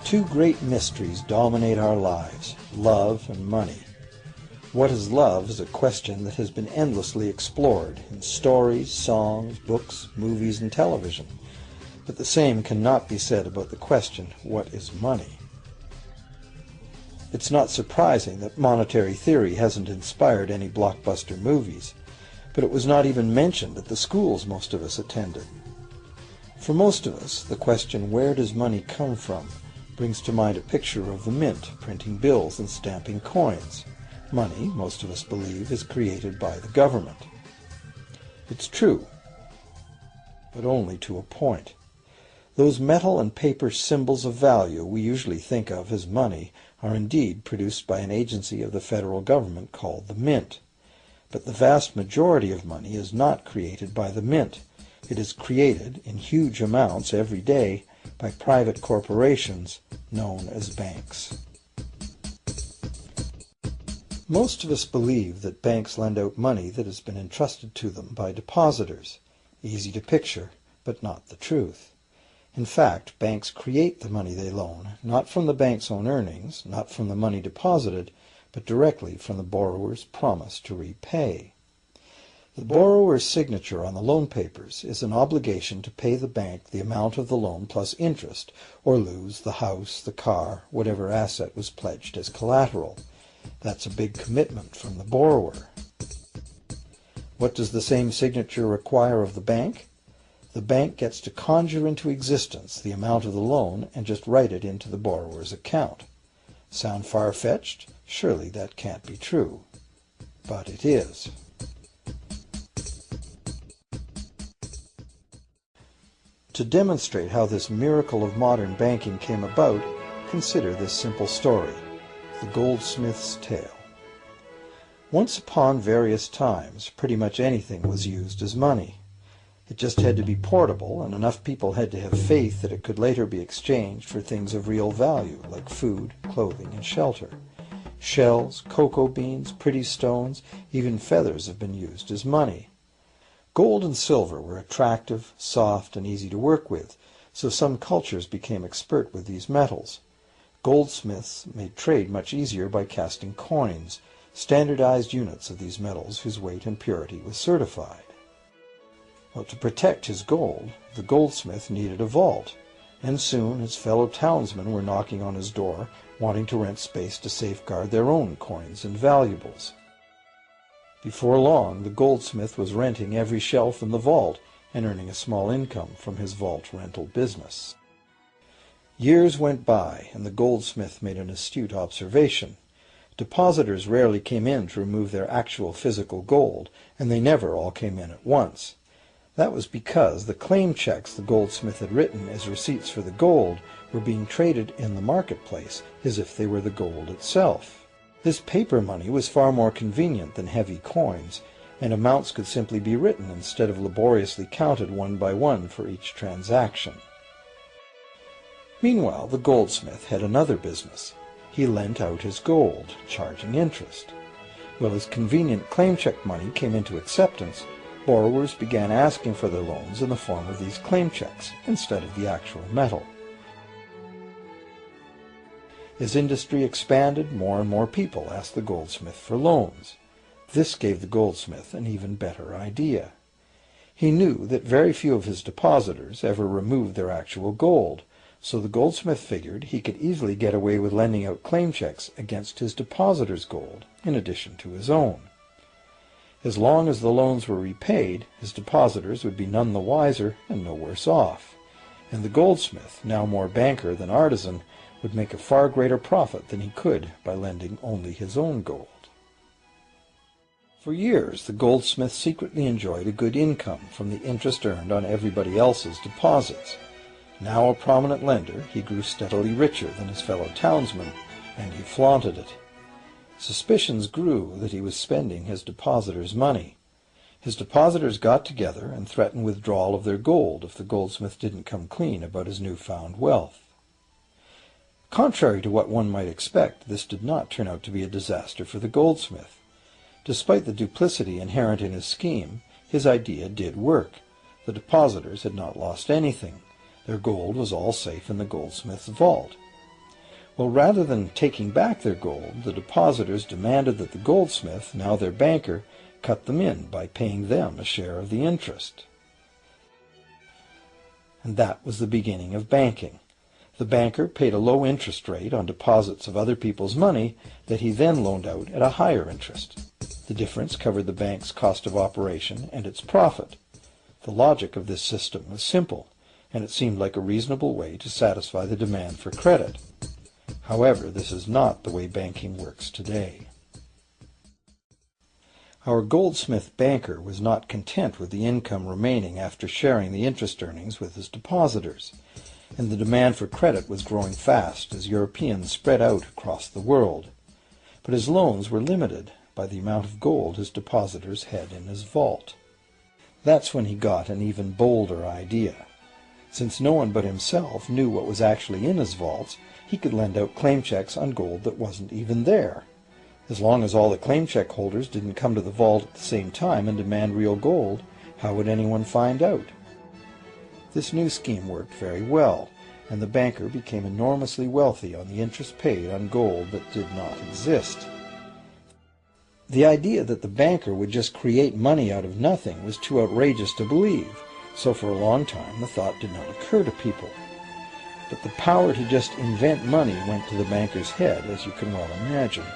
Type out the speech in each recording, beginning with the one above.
Two great mysteries dominate our lives, love and money. What is love is a question that has been endlessly explored in stories, songs, books, movies, and television. But the same cannot be said about the question, what is money? It's not surprising that monetary theory hasn't inspired any blockbuster movies, but it was not even mentioned at the schools most of us attended. For most of us, the question, where does money come from, brings to mind a picture of the mint printing bills and stamping coins. Money, most of us believe, is created by the government. It's true, but only to a point. Those metal and paper symbols of value we usually think of as money are indeed produced by an agency of the federal government called the mint. But the vast majority of money is not created by the mint. It is created in huge amounts every day by private corporations known as banks. Most of us believe that banks lend out money that has been entrusted to them by depositors. Easy to picture, but not the truth. In fact, banks create the money they loan, not from the bank's own earnings, not from the money deposited, but directly from the borrower's promise to repay. The borrower's signature on the loan papers is an obligation to pay the bank the amount of the loan plus interest, or lose the house, the car, whatever asset was pledged as collateral. That's a big commitment from the borrower. What does the same signature require of the bank? The bank gets to conjure into existence the amount of the loan and just write it into the borrower's account. Sound far-fetched? Surely that can't be true. But it is. To demonstrate how this miracle of modern banking came about, consider this simple story, the goldsmith's tale. Once upon various times, pretty much anything was used as money. It just had to be portable, and enough people had to have faith that it could later be exchanged for things of real value, like food, clothing, and shelter. Shells, cocoa beans, pretty stones, even feathers have been used as money. Gold and silver were attractive, soft, and easy to work with, so some cultures became expert with these metals. Goldsmiths made trade much easier by casting coins, standardized units of these metals whose weight and purity was certified. Well, to protect his gold, the goldsmith needed a vault, and soon his fellow townsmen were knocking on his door, wanting to rent space to safeguard their own coins and valuables. Before long, the goldsmith was renting every shelf in the vault and earning a small income from his vault rental business. Years went by, and the goldsmith made an astute observation. Depositors rarely came in to remove their actual physical gold, and they never all came in at once. That was because the claim checks the goldsmith had written as receipts for the gold were being traded in the marketplace as if they were the gold itself. This paper money was far more convenient than heavy coins, and amounts could simply be written instead of laboriously counted one by one for each transaction. Meanwhile, the goldsmith had another business. He lent out his gold, charging interest. Well, as convenient claim check money came into acceptance, borrowers began asking for their loans in the form of these claim checks instead of the actual metal. As industry expanded, more and more people asked the goldsmith for loans. This gave the goldsmith an even better idea. He knew that very few of his depositors ever removed their actual gold, so the goldsmith figured he could easily get away with lending out claim checks against his depositors' gold, in addition to his own. As long as the loans were repaid, his depositors would be none the wiser and no worse off, and the goldsmith, now more banker than artisan, would make a far greater profit than he could by lending only his own gold. For years, the goldsmith secretly enjoyed a good income from the interest earned on everybody else's deposits. Now a prominent lender, he grew steadily richer than his fellow townsmen, and he flaunted it. Suspicions grew that he was spending his depositors' money. His depositors got together and threatened withdrawal of their gold if the goldsmith didn't come clean about his newfound wealth. Contrary to what one might expect, this did not turn out to be a disaster for the goldsmith. Despite the duplicity inherent in his scheme, his idea did work. The depositors had not lost anything. Their gold was all safe in the goldsmith's vault. Well, rather than taking back their gold, the depositors demanded that the goldsmith, now their banker, cut them in by paying them a share of the interest. And that was the beginning of banking. The banker paid a low interest rate on deposits of other people's money that he then loaned out at a higher interest. The difference covered the bank's cost of operation and its profit. The logic of this system was simple, and it seemed like a reasonable way to satisfy the demand for credit. However, this is not the way banking works today. Our goldsmith banker was not content with the income remaining after sharing the interest earnings with his depositors, and the demand for credit was growing fast as Europeans spread out across the world. But his loans were limited by the amount of gold his depositors had in his vault. That's when he got an even bolder idea. Since no one but himself knew what was actually in his vaults, he could lend out claim checks on gold that wasn't even there. As long as all the claim check holders didn't come to the vault at the same time and demand real gold, how would anyone find out? This new scheme worked very well, and the banker became enormously wealthy on the interest paid on gold that did not exist. The idea that the banker would just create money out of nothing was too outrageous to believe, so for a long time the thought did not occur to people. But the power to just invent money went to the banker's head, as you can well imagine.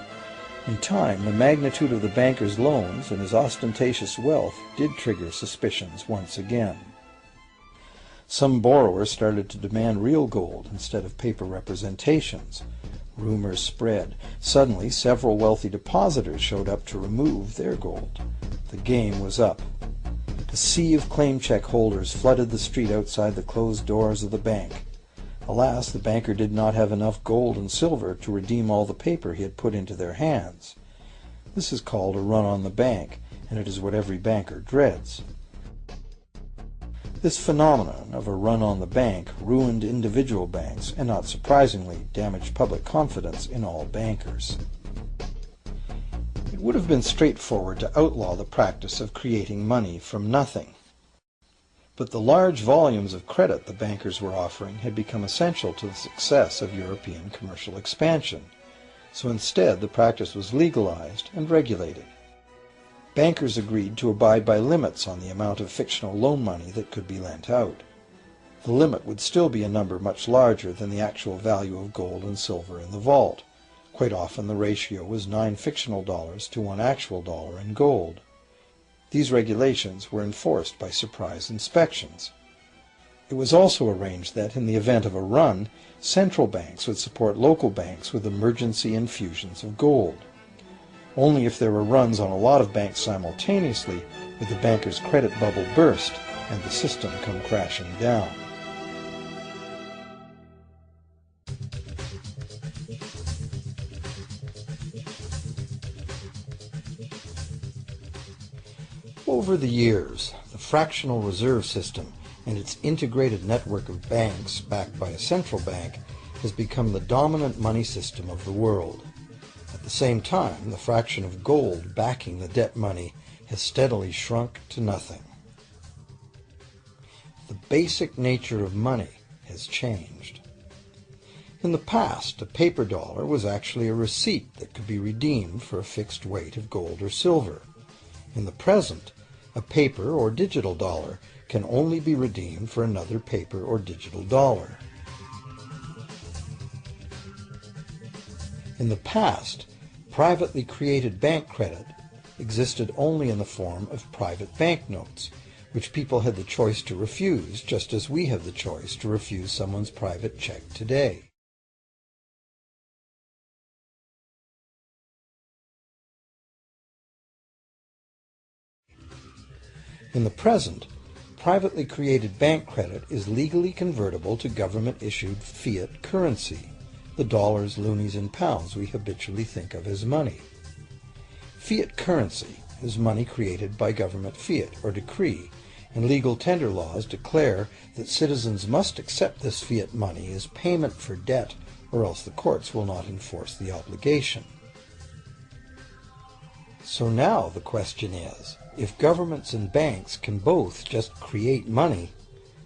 In time, the magnitude of the banker's loans and his ostentatious wealth did trigger suspicions once again. Some borrowers started to demand real gold instead of paper representations. Rumors spread. Suddenly, several wealthy depositors showed up to remove their gold. The game was up. A sea of claim check holders flooded the street outside the closed doors of the bank. Alas, the banker did not have enough gold and silver to redeem all the paper he had put into their hands. This is called a run on the bank, and it is what every banker dreads. This phenomenon of a run on the bank ruined individual banks and, not surprisingly, damaged public confidence in all bankers. It would have been straightforward to outlaw the practice of creating money from nothing. But the large volumes of credit the bankers were offering had become essential to the success of European commercial expansion, so instead the practice was legalized and regulated. Bankers agreed to abide by limits on the amount of fictional loan money that could be lent out. The limit would still be a number much larger than the actual value of gold and silver in the vault. Quite often the ratio was 9 fictional dollars to 1 actual dollar in gold. These regulations were enforced by surprise inspections. It was also arranged that, in the event of a run, central banks would support local banks with emergency infusions of gold. Only if there were runs on a lot of banks simultaneously would the banker's credit bubble burst and the system come crashing down. Over the years, the fractional reserve system and its integrated network of banks backed by a central bank has become the dominant money system of the world. At the same time, the fraction of gold backing the debt money has steadily shrunk to nothing. The basic nature of money has changed. In the past, a paper dollar was actually a receipt that could be redeemed for a fixed weight of gold or silver. In the present, a paper or digital dollar can only be redeemed for another paper or digital dollar. In the past, privately created bank credit existed only in the form of private banknotes, which people had the choice to refuse, just as we have the choice to refuse someone's private check today. In the present, privately created bank credit is legally convertible to government-issued fiat currency, the dollars, loonies, and pounds we habitually think of as money. Fiat currency is money created by government fiat or decree, and legal tender laws declare that citizens must accept this fiat money as payment for debt, or else the courts will not enforce the obligation. So now the question is, if governments and banks can both just create money,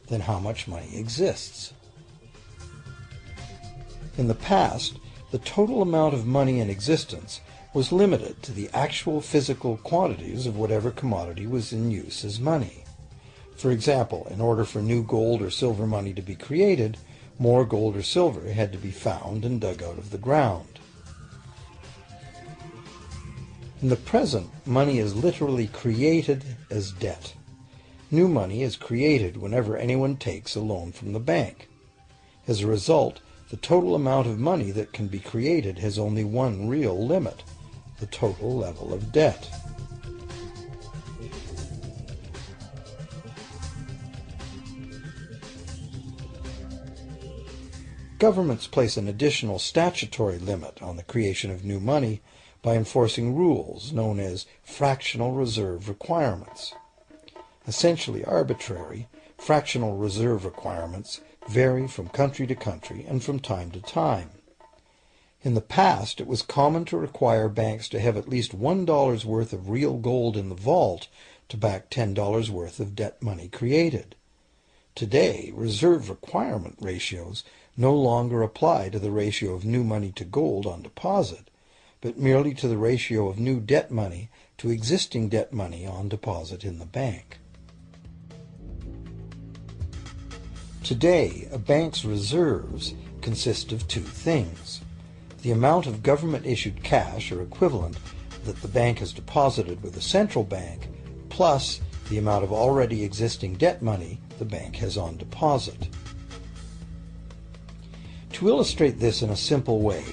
then how much money exists? In the past, the total amount of money in existence was limited to the actual physical quantities of whatever commodity was in use as money. For example, in order for new gold or silver money to be created, more gold or silver had to be found and dug out of the ground. In the present, money is literally created as debt. New money is created whenever anyone takes a loan from the bank. As a result, the total amount of money that can be created has only one real limit: the total level of debt. Governments place an additional statutory limit on the creation of new money by enforcing rules known as fractional reserve requirements. Essentially arbitrary, fractional reserve requirements vary from country to country and from time to time. In the past, it was common to require banks to have at least $1 worth of real gold in the vault to back $10 worth of debt money created. Today, reserve requirement ratios no longer apply to the ratio of new money to gold on deposit, but merely to the ratio of new debt money to existing debt money on deposit in the bank. Today, a bank's reserves consist of two things: the amount of government-issued cash or equivalent that the bank has deposited with the central bank, plus the amount of already existing debt money the bank has on deposit. To illustrate this in a simple way,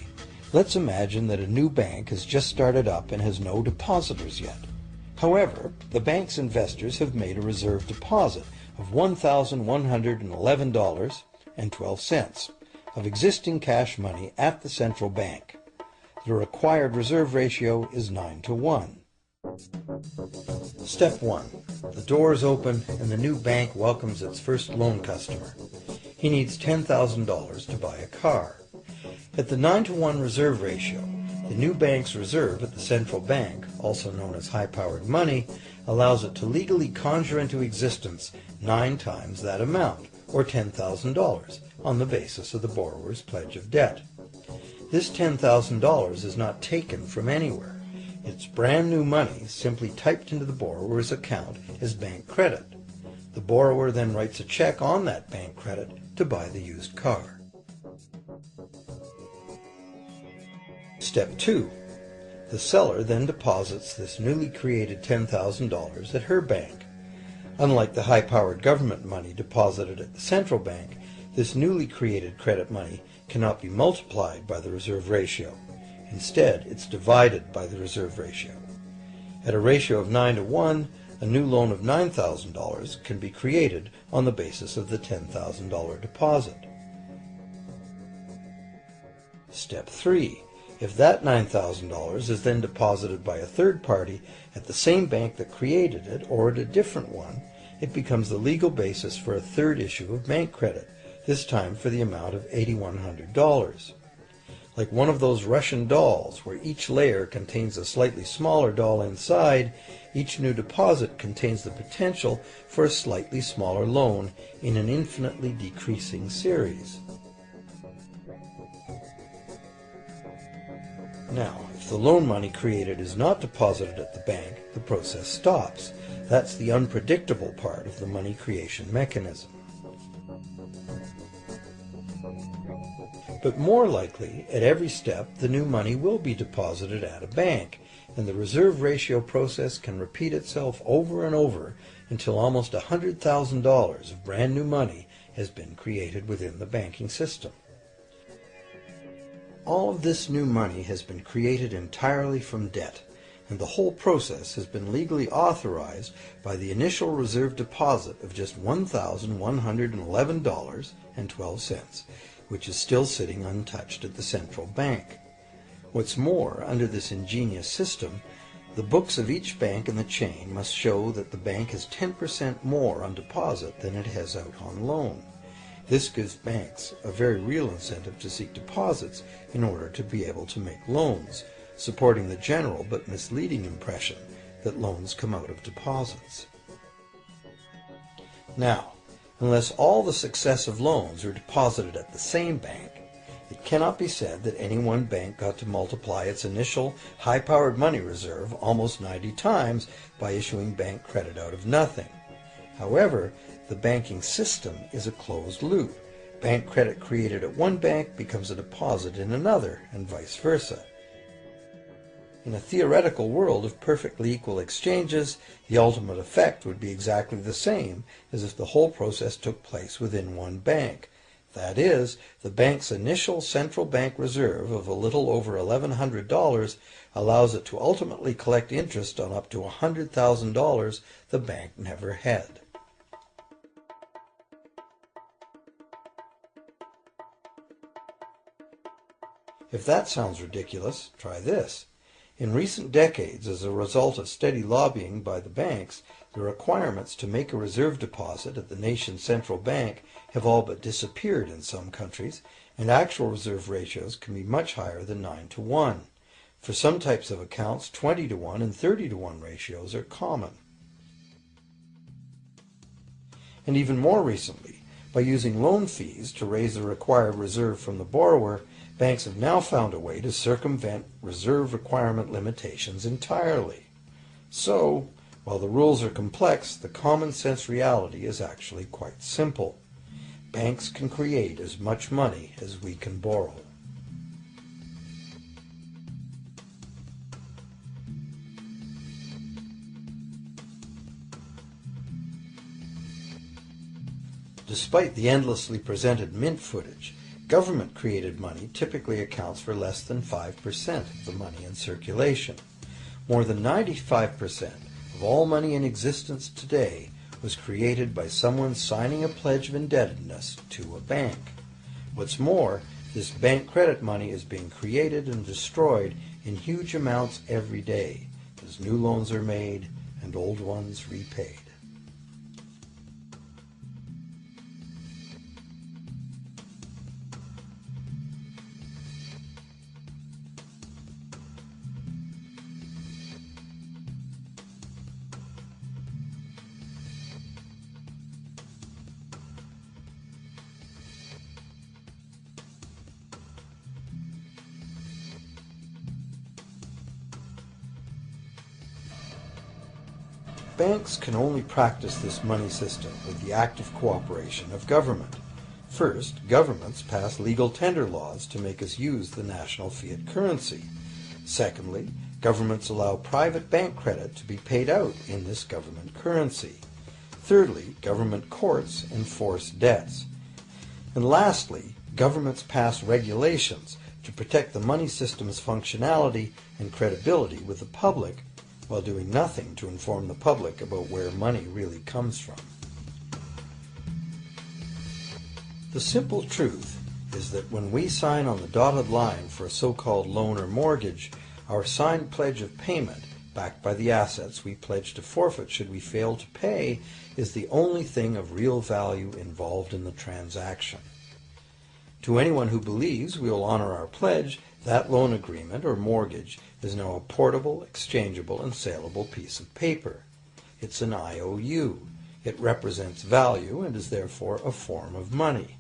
let's imagine that a new bank has just started up and has no depositors yet. However, the bank's investors have made a reserve deposit of $1,111.12 of existing cash money at the central bank. The required reserve ratio is 9-to-1. Step 1. The doors open and the new bank welcomes its first loan customer. He needs $10,000 to buy a car. At the 9-to-1 reserve ratio, the new bank's reserve at the central bank, also known as high-powered money, allows it to legally conjure into existence 9 times that amount, or $10,000, on the basis of the borrower's pledge of debt. This $10,000 is not taken from anywhere. It's brand new money simply typed into the borrower's account as bank credit. The borrower then writes a check on that bank credit to buy the used car. Step 2. The seller then deposits this newly created $10,000 at her bank. Unlike the high-powered government money deposited at the central bank, this newly created credit money cannot be multiplied by the reserve ratio. Instead, it's divided by the reserve ratio. At a ratio of 9-to-1, a new loan of $9,000 can be created on the basis of the $10,000 deposit. Step 3. If that $9,000 is then deposited by a third party at the same bank that created it or at a different one, it becomes the legal basis for a third issue of bank credit, this time for the amount of $8,100. Like one of those Russian dolls where each layer contains a slightly smaller doll inside, each new deposit contains the potential for a slightly smaller loan in an infinitely decreasing series. Now, if the loan money created is not deposited at the bank, the process stops. That's the unpredictable part of the money creation mechanism. But more likely, at every step, the new money will be deposited at a bank, and the reserve ratio process can repeat itself over and over until almost $100,000 of brand new money has been created within the banking system. All of this new money has been created entirely from debt, and the whole process has been legally authorized by the initial reserve deposit of just $1,111.12, which is still sitting untouched at the central bank. What's more, under this ingenious system, the books of each bank in the chain must show that the bank has 10% more on deposit than it has out on loan. This gives banks a very real incentive to seek deposits in order to be able to make loans, supporting the general but misleading impression that loans come out of deposits. Now, unless all the successive loans are deposited at the same bank, It cannot be said that any one bank got to multiply its initial high-powered money reserve almost 90 times by issuing bank credit out of nothing. However, the banking system is a closed loop. Bank credit created at one bank becomes a deposit in another, and vice versa. In a theoretical world of perfectly equal exchanges, the ultimate effect would be exactly the same as if the whole process took place within one bank. That is, the bank's initial central bank reserve of a little over $1,100 allows it to ultimately collect interest on up to $100,000 the bank never had. If that sounds ridiculous, try this. In recent decades, as a result of steady lobbying by the banks, the requirements to make a reserve deposit at the nation's central bank have all but disappeared in some countries, and actual reserve ratios can be much higher than 9-to-1. For some types of accounts, 20-to-1 and 30-to-1 ratios are common. And even more recently, by using loan fees to raise the required reserve from the borrower, banks have now found a way to circumvent reserve requirement limitations entirely. So, while the rules are complex, the common sense reality is actually quite simple. Banks can create as much money as we can borrow. Despite the endlessly presented mint footage, government-created money typically accounts for less than 5% of the money in circulation. More than 95% of all money in existence today was created by someone signing a pledge of indebtedness to a bank. What's more, this bank credit money is being created and destroyed in huge amounts every day, as new loans are made and old ones repaid. Banks can only practice this money system with the active cooperation of government. First, governments pass legal tender laws to make us use the national fiat currency. Secondly, governments allow private bank credit to be paid out in this government currency. Thirdly, government courts enforce debts. And lastly, governments pass regulations to protect the money system's functionality and credibility with the public, while doing nothing to inform the public about where money really comes from. The simple truth is that when we sign on the dotted line for a so-called loan or mortgage, our signed pledge of payment, backed by the assets we pledge to forfeit should we fail to pay, is the only thing of real value involved in the transaction. To anyone who believes we will honor our pledge, that loan agreement or mortgage is now a portable, exchangeable, and saleable piece of paper. It's an IOU. It represents value and is therefore a form of money.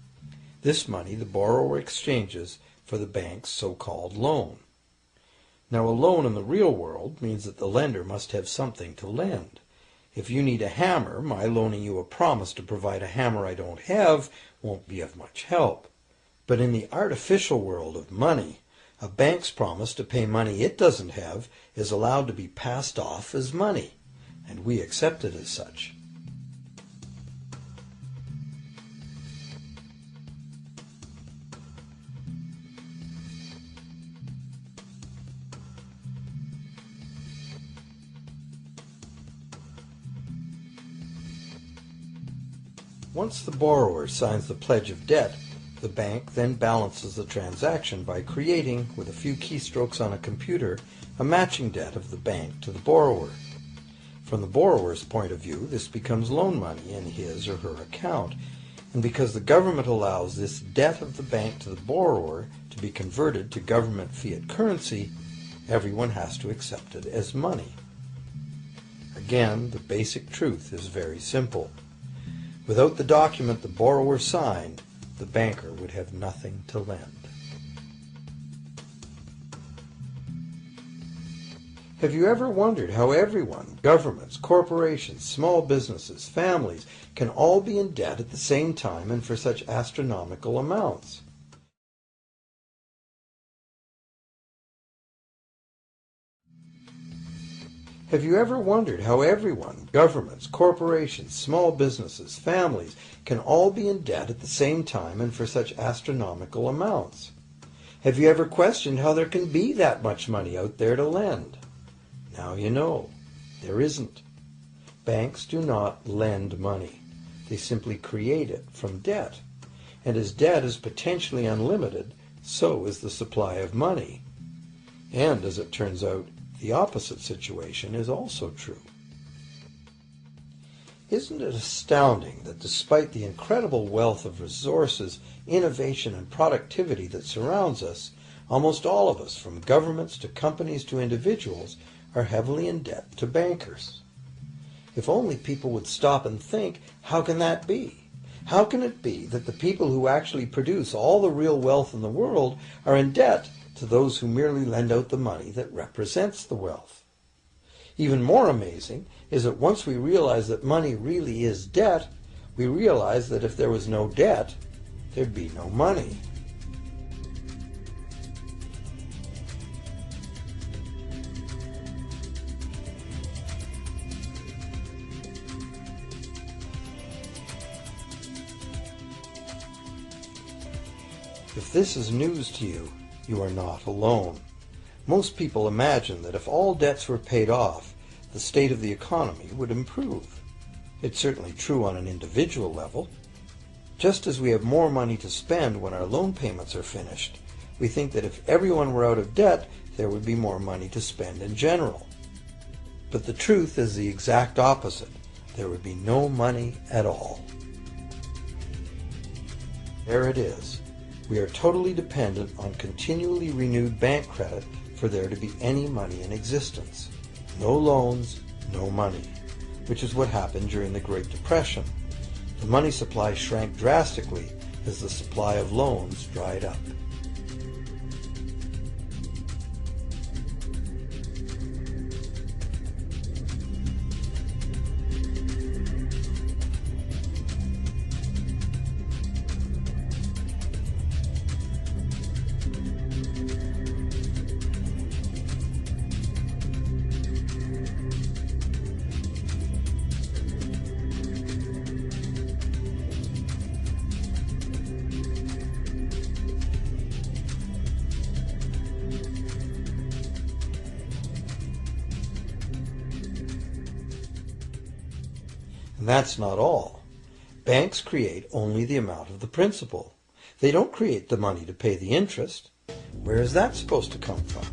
This money the borrower exchanges for the bank's so-called loan. Now, a loan in the real world means that the lender must have something to lend. If you need a hammer, my loaning you a promise to provide a hammer I don't have won't be of much help. But in the artificial world of money, a bank's promise to pay money it doesn't have is allowed to be passed off as money, and we accept it as such. Once the borrower signs the pledge of debt, the bank then balances the transaction by creating, with a few keystrokes on a computer, a matching debt of the bank to the borrower. From the borrower's point of view, this becomes loan money in his or her account, and because the government allows this debt of the bank to the borrower to be converted to government fiat currency, everyone has to accept it as money. Again, the basic truth is very simple. Without the document the borrower signed, the banker would have nothing to lend. Have you ever wondered how everyone, governments, corporations, small businesses, families, can all be in debt at the same time and for such astronomical amounts? Have you ever wondered how everyone, governments, corporations, small businesses, families, can all be in debt at the same time and for such astronomical amounts? Have you ever questioned how there can be that much money out there to lend? Now you know. There isn't. Banks do not lend money. They simply create it from debt. And as debt is potentially unlimited, so is the supply of money. And as it turns out, the opposite situation is also true. Isn't it astounding that despite the incredible wealth of resources, innovation, and productivity that surrounds us, almost all of us, from governments to companies to individuals, are heavily in debt to bankers? If only people would stop and think, how can that be? How can it be that the people who actually produce all the real wealth in the world are in debt to those who merely lend out the money that represents the wealth? Even more amazing is that once we realize that money really is debt, we realize that if there was no debt, there'd be no money. If this is news to you, you are not alone. Most people imagine that if all debts were paid off, the state of the economy would improve. It's certainly true on an individual level. Just as we have more money to spend when our loan payments are finished, we think that if everyone were out of debt, there would be more money to spend in general. But the truth is the exact opposite. There would be no money at all. There it is. We are totally dependent on continually renewed bank credit for there to be any money in existence. No loans, no money, which is what happened during the Great Depression. The money supply shrank drastically as the supply of loans dried up. And that's not all. Banks create only the amount of the principal. They don't create the money to pay the interest. Where is that supposed to come from?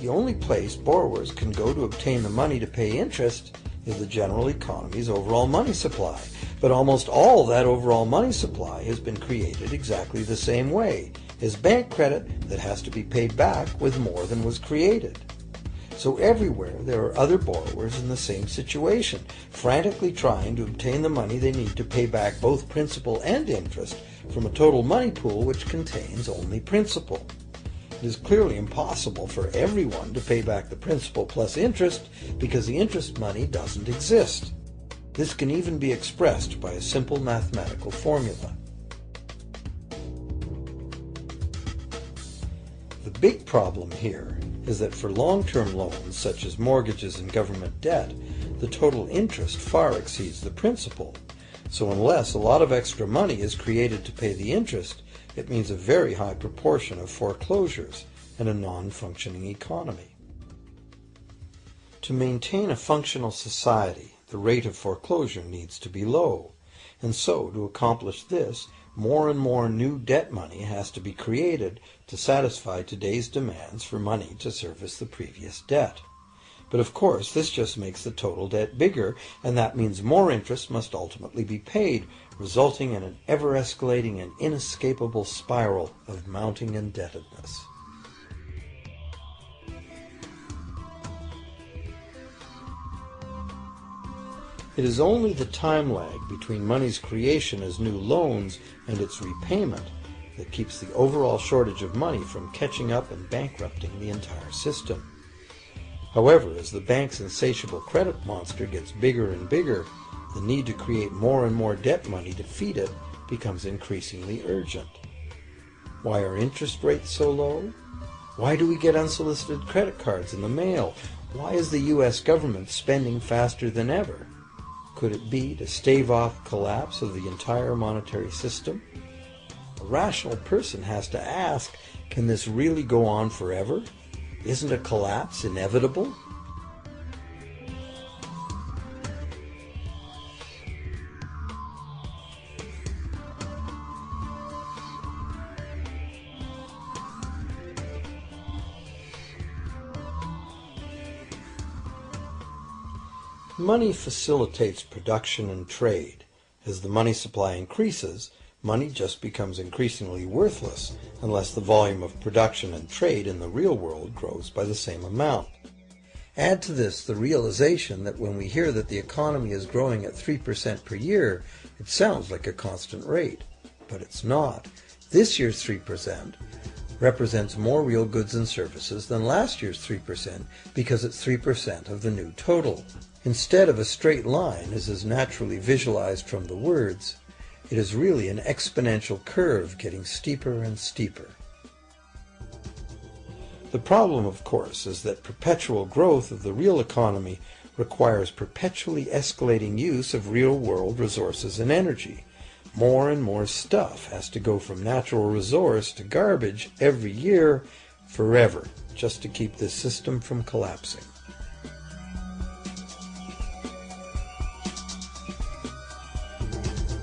The only place borrowers can go to obtain the money to pay interest is the general economy's overall money supply. But almost all that overall money supply has been created exactly the same way, as bank credit that has to be paid back with more than was created. So everywhere there are other borrowers in the same situation, frantically trying to obtain the money they need to pay back both principal and interest from a total money pool which contains only principal. It is clearly impossible for everyone to pay back the principal plus interest because the interest money doesn't exist. This can even be expressed by a simple mathematical formula. The big problem here is that for long-term loans, such as mortgages and government debt, the total interest far exceeds the principal. So unless a lot of extra money is created to pay the interest, it means a very high proportion of foreclosures and a non-functioning economy. To maintain a functional society, the rate of foreclosure needs to be low. And so, to accomplish this, more and more new debt money has to be created to satisfy today's demands for money to service the previous debt. But of course, this just makes the total debt bigger, and that means more interest must ultimately be paid, resulting in an ever-escalating and inescapable spiral of mounting indebtedness. It is only the time lag between money's creation as new loans and its repayment that keeps the overall shortage of money from catching up and bankrupting the entire system. However, as the bank's insatiable credit monster gets bigger and bigger, the need to create more and more debt money to feed it becomes increasingly urgent. Why are interest rates so low? Why do we get unsolicited credit cards in the mail? Why is the U.S. government spending faster than ever? Could it be to stave off collapse of the entire monetary system? A rational person has to ask, can this really go on forever? Isn't a collapse inevitable? Money facilitates production and trade. As the money supply increases, money just becomes increasingly worthless unless the volume of production and trade in the real world grows by the same amount. Add to this the realization that when we hear that the economy is growing at 3% per year, it sounds like a constant rate, but it's not. This year's 3% represents more real goods and services than last year's 3% because it's 3% of the new total. Instead of a straight line, as is naturally visualized from the words, it is really an exponential curve getting steeper and steeper. The problem, of course, is that perpetual growth of the real economy requires perpetually escalating use of real-world resources and energy. More and more stuff has to go from natural resource to garbage every year, forever, just to keep this system from collapsing.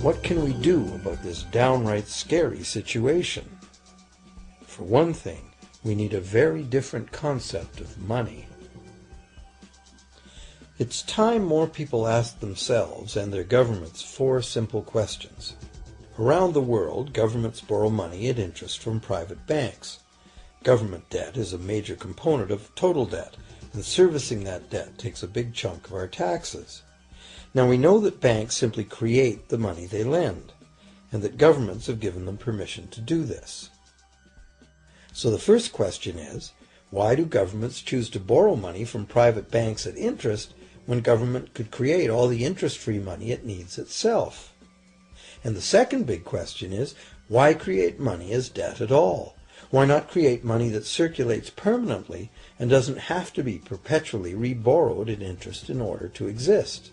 What can we do about this downright scary situation? For one thing, we need a very different concept of money. It's time more people ask themselves and their governments 4 simple questions. Around the world, governments borrow money at interest from private banks. Government debt is a major component of total debt, and servicing that debt takes a big chunk of our taxes. Now we know that banks simply create the money they lend, and that governments have given them permission to do this. So the first question is, why do governments choose to borrow money from private banks at interest when government could create all the interest-free money it needs itself? And the second big question is, why create money as debt at all? Why not create money that circulates permanently and doesn't have to be perpetually re-borrowed at interest in order to exist?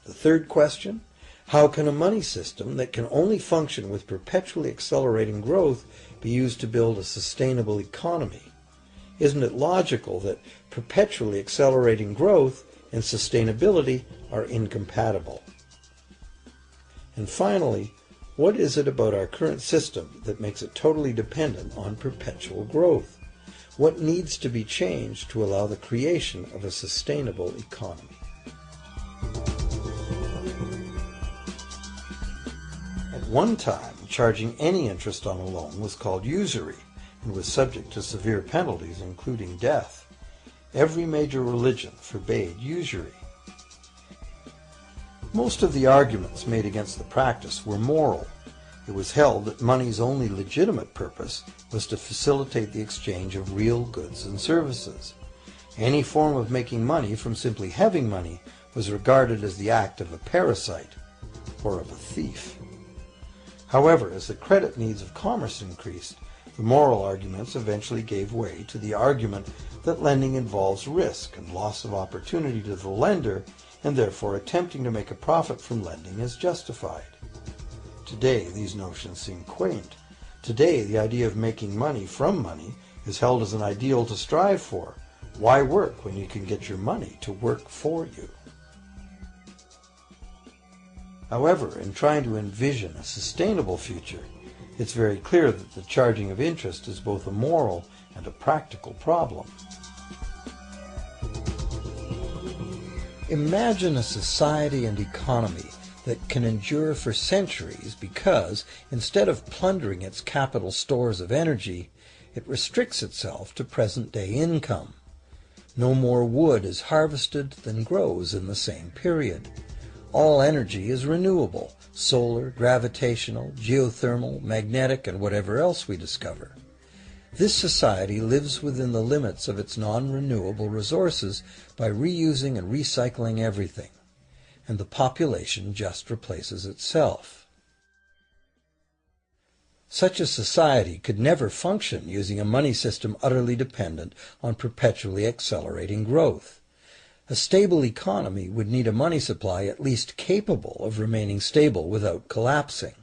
The third question, how can a money system that can only function with perpetually accelerating growth be used to build a sustainable economy? Isn't it logical that perpetually accelerating growth and sustainability are incompatible? And finally, what is it about our current system that makes it totally dependent on perpetual growth? What needs to be changed to allow the creation of a sustainable economy? At one time, charging any interest on a loan was called usury and was subject to severe penalties, including death. Every major religion forbade usury. Most of the arguments made against the practice were moral. It was held that money's only legitimate purpose was to facilitate the exchange of real goods and services. Any form of making money from simply having money was regarded as the act of a parasite or of a thief. However, as the credit needs of commerce increased, the moral arguments eventually gave way to the argument that lending involves risk and loss of opportunity to the lender, and therefore attempting to make a profit from lending is justified. Today, these notions seem quaint. Today, the idea of making money from money is held as an ideal to strive for. Why work when you can get your money to work for you? However, in trying to envision a sustainable future, it's very clear that the charging of interest is both a moral and a practical problem. Imagine a society and economy that can endure for centuries because, instead of plundering its capital stores of energy, it restricts itself to present-day income. No more wood is harvested than grows in the same period. all energy is renewable: solar, gravitational, geothermal, magnetic, and whatever else we discover. This society lives within the limits of its non-renewable resources by reusing and recycling everything, and the population just replaces itself. Such a society could never function using a money system utterly dependent on perpetually accelerating growth. A stable economy would need a money supply at least capable of remaining stable without collapsing.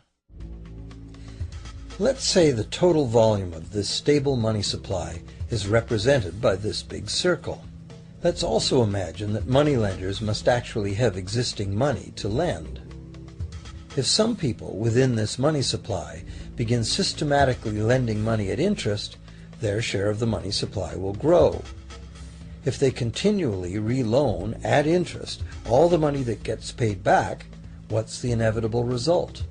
Let's say the total volume of this stable money supply is represented by this big circle. Let's also imagine that moneylenders must actually have existing money to lend. If some people within this money supply begin systematically lending money at interest, their share of the money supply will grow. If they continually re-loan at interest all the money that gets paid back, what's the inevitable result?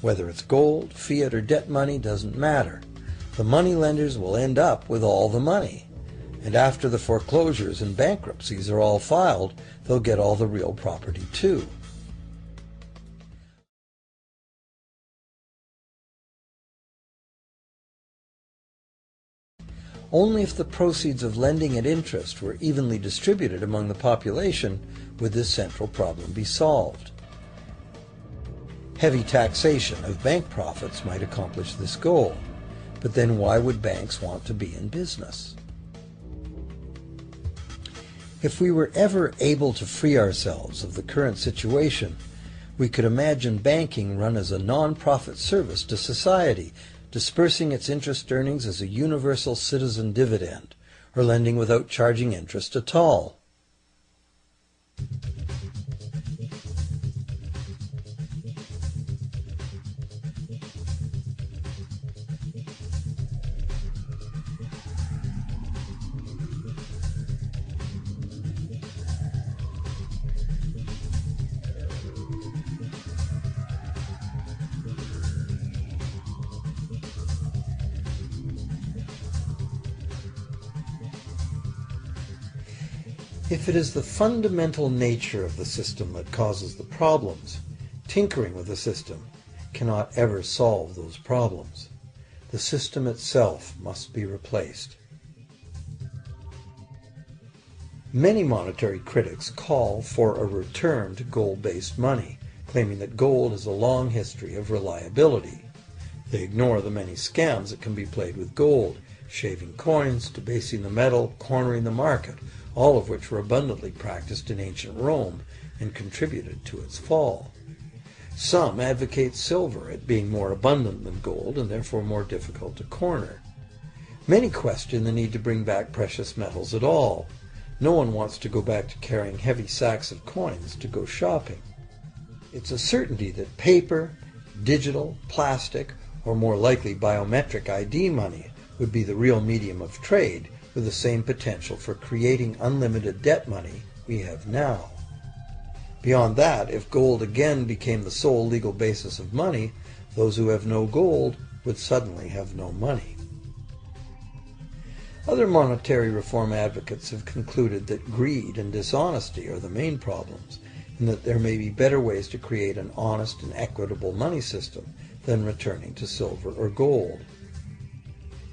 Whether it's gold, fiat, or debt money doesn't matter. The money lenders will end up with all the money. And after the foreclosures and bankruptcies are all filed, they'll get all the real property too. Only if the proceeds of lending at interest were evenly distributed among the population would this central problem be solved. Heavy taxation of bank profits might accomplish this goal, but then why would banks want to be in business? If we were ever able to free ourselves of the current situation, we could imagine banking run as a non-profit service to society, dispersing its interest earnings as a universal citizen dividend, or lending without charging interest at all. If it is the fundamental nature of the system that causes the problems, tinkering with the system cannot ever solve those problems. The system itself must be replaced. Many monetary critics call for a return to gold-based money, claiming that gold has a long history of reliability. They ignore the many scams that can be played with gold, shaving coins, debasing the metal, cornering the market, all of which were abundantly practiced in ancient Rome and contributed to its fall. Some advocate silver, it being more abundant than gold and therefore more difficult to corner. Many question the need to bring back precious metals at all. No one wants to go back to carrying heavy sacks of coins to go shopping. It's a certainty that paper, digital, plastic, or more likely biometric ID money would be the real medium of trade, with the same potential for creating unlimited debt money we have now. Beyond that, if gold again became the sole legal basis of money, those who have no gold would suddenly have no money. Other monetary reform advocates have concluded that greed and dishonesty are the main problems, and that there may be better ways to create an honest and equitable money system than returning to silver or gold.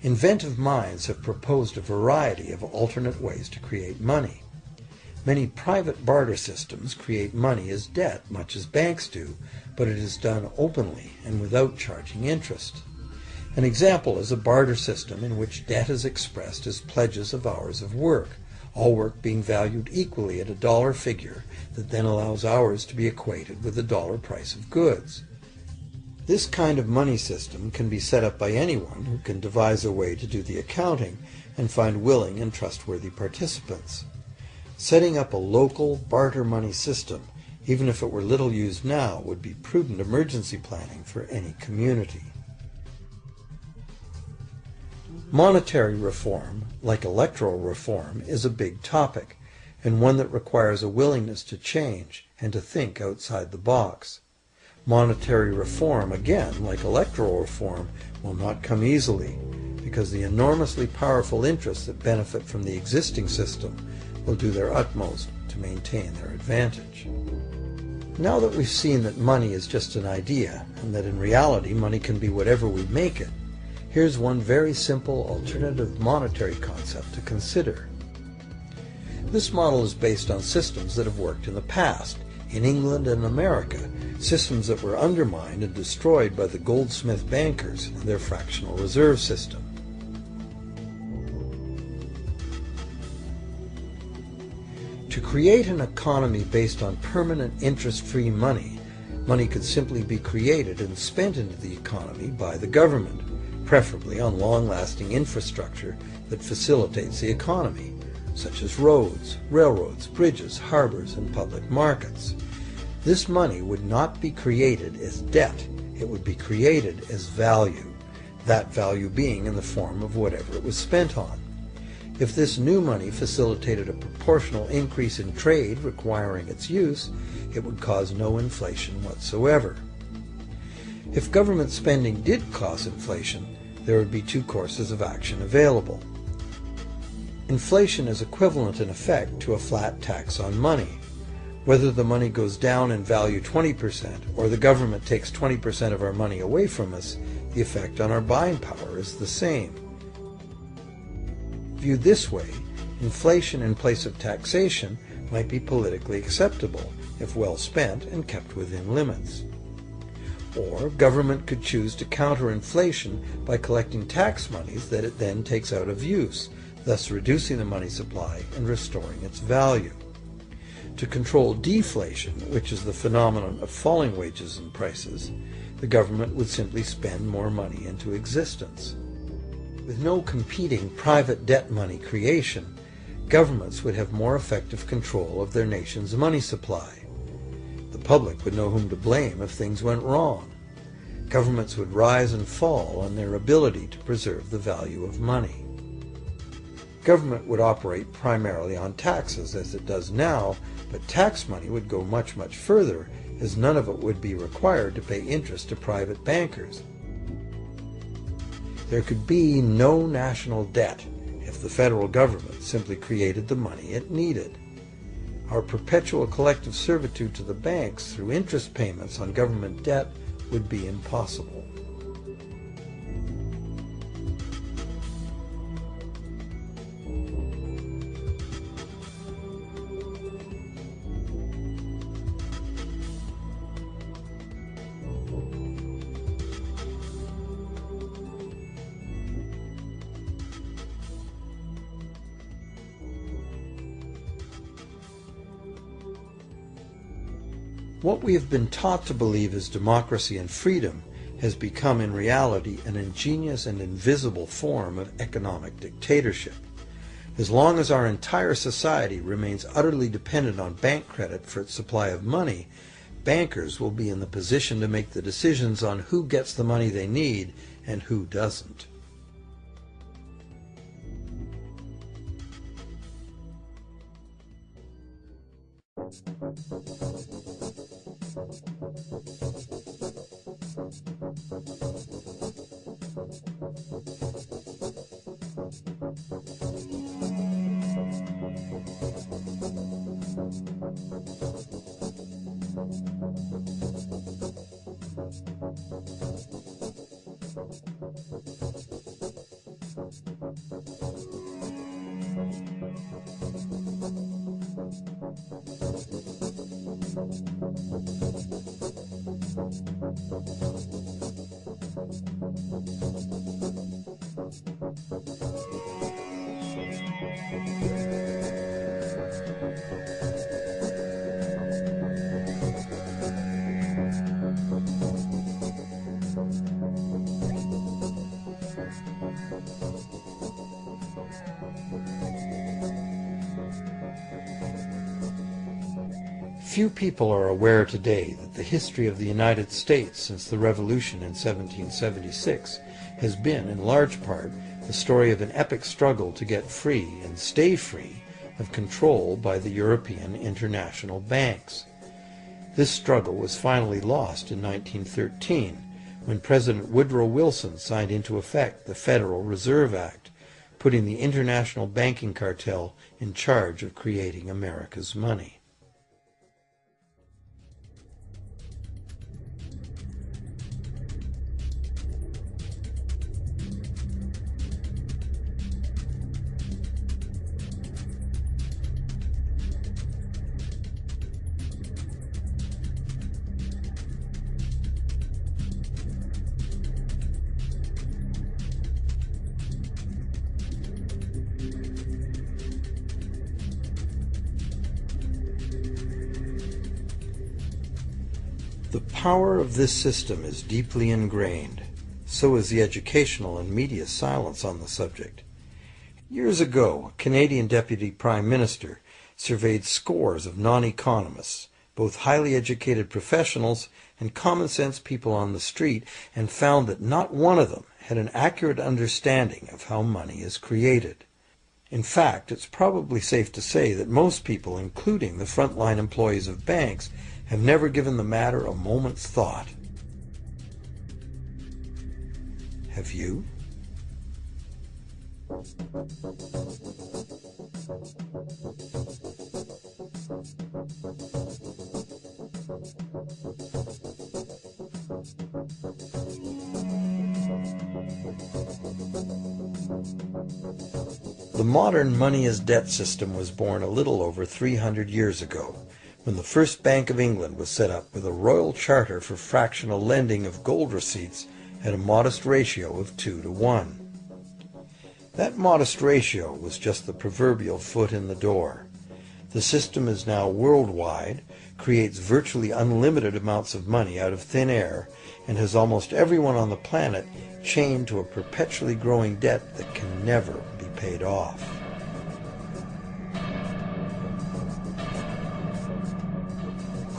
Inventive minds have proposed a variety of alternate ways to create money. Many private barter systems create money as debt, much as banks do, but it is done openly and without charging interest. An example is a barter system in which debt is expressed as pledges of hours of work, all work being valued equally at a dollar figure that then allows hours to be equated with the dollar price of goods. This kind of money system can be set up by anyone who can devise a way to do the accounting and find willing and trustworthy participants. Setting up a local barter money system, even if it were little used now, would be prudent emergency planning for any community. Monetary reform, like electoral reform, is a big topic, and one that requires a willingness to change and to think outside the box. Monetary reform, again, like electoral reform, will not come easily, because the enormously powerful interests that benefit from the existing system will do their utmost to maintain their advantage. Now that we've seen that money is just an idea, and that in reality money can be whatever we make it, here's one very simple alternative monetary concept to consider. This model is based on systems that have worked in the past, in England and America, systems that were undermined and destroyed by the goldsmith bankers and their fractional reserve system. To create an economy based on permanent interest-free money, money could simply be created and spent into the economy by the government, preferably on long-lasting infrastructure that facilitates the economy, such as roads, railroads, bridges, harbors, and public markets. This money would not be created as debt, it would be created as value, that value being in the form of whatever it was spent on. If this new money facilitated a proportional increase in trade requiring its use, it would cause no inflation whatsoever. If government spending did cause inflation, there would be two courses of action available. Inflation is equivalent in effect to a flat tax on money. Whether the money goes down in value 20% or the government takes 20% of our money away from us, the effect on our buying power is the same. Viewed this way, inflation in place of taxation might be politically acceptable if well spent and kept within limits. Or government could choose to counter inflation by collecting tax monies that it then takes out of use, thus reducing the money supply and restoring its value. To control deflation, which is the phenomenon of falling wages and prices, the government would simply spend more money into existence. With no competing private debt money creation, governments would have more effective control of their nation's money supply. The public would know whom to blame if things went wrong. Governments would rise and fall on their ability to preserve the value of money. Government would operate primarily on taxes, as it does now, but tax money would go much, much further, as none of it would be required to pay interest to private bankers. There could be no national debt if the federal government simply created the money it needed. Our perpetual collective servitude to the banks through interest payments on government debt would be impossible. What we have been taught to believe as democracy and freedom has become in reality an ingenious and invisible form of economic dictatorship. As long as our entire society remains utterly dependent on bank credit for its supply of money, bankers will be in the position to make the decisions on who gets the money they need and who doesn't. Few people are aware today that the history of the United States since the Revolution in 1776 has been, in large part, the story of an epic struggle to get free and stay free of control by the European international banks. This struggle was finally lost in 1913 when President Woodrow Wilson signed into effect the Federal Reserve Act, putting the international banking cartel in charge of creating America's money. The power of this system is deeply ingrained. So is the educational and media silence on the subject. Years ago, a Canadian Deputy Prime Minister surveyed scores of non-economists, both highly educated professionals and common-sense people on the street, and found that not one of them had an accurate understanding of how money is created. In fact, it's probably safe to say that most people, including the frontline employees of banks, have never given the matter a moment's thought. Have you? The modern money as debt system was born a little over 300 years ago, when the first Bank of England was set up with a royal charter for fractional lending of gold receipts at a modest ratio of 2 to 1. That modest ratio was just the proverbial foot in the door. The system is now worldwide, creates virtually unlimited amounts of money out of thin air, and has almost everyone on the planet chained to a perpetually growing debt that can never be paid off.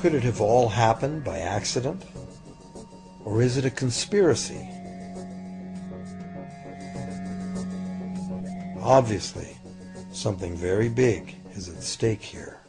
Could it have all happened by accident? Or is it a conspiracy? Obviously, something very big is at stake here.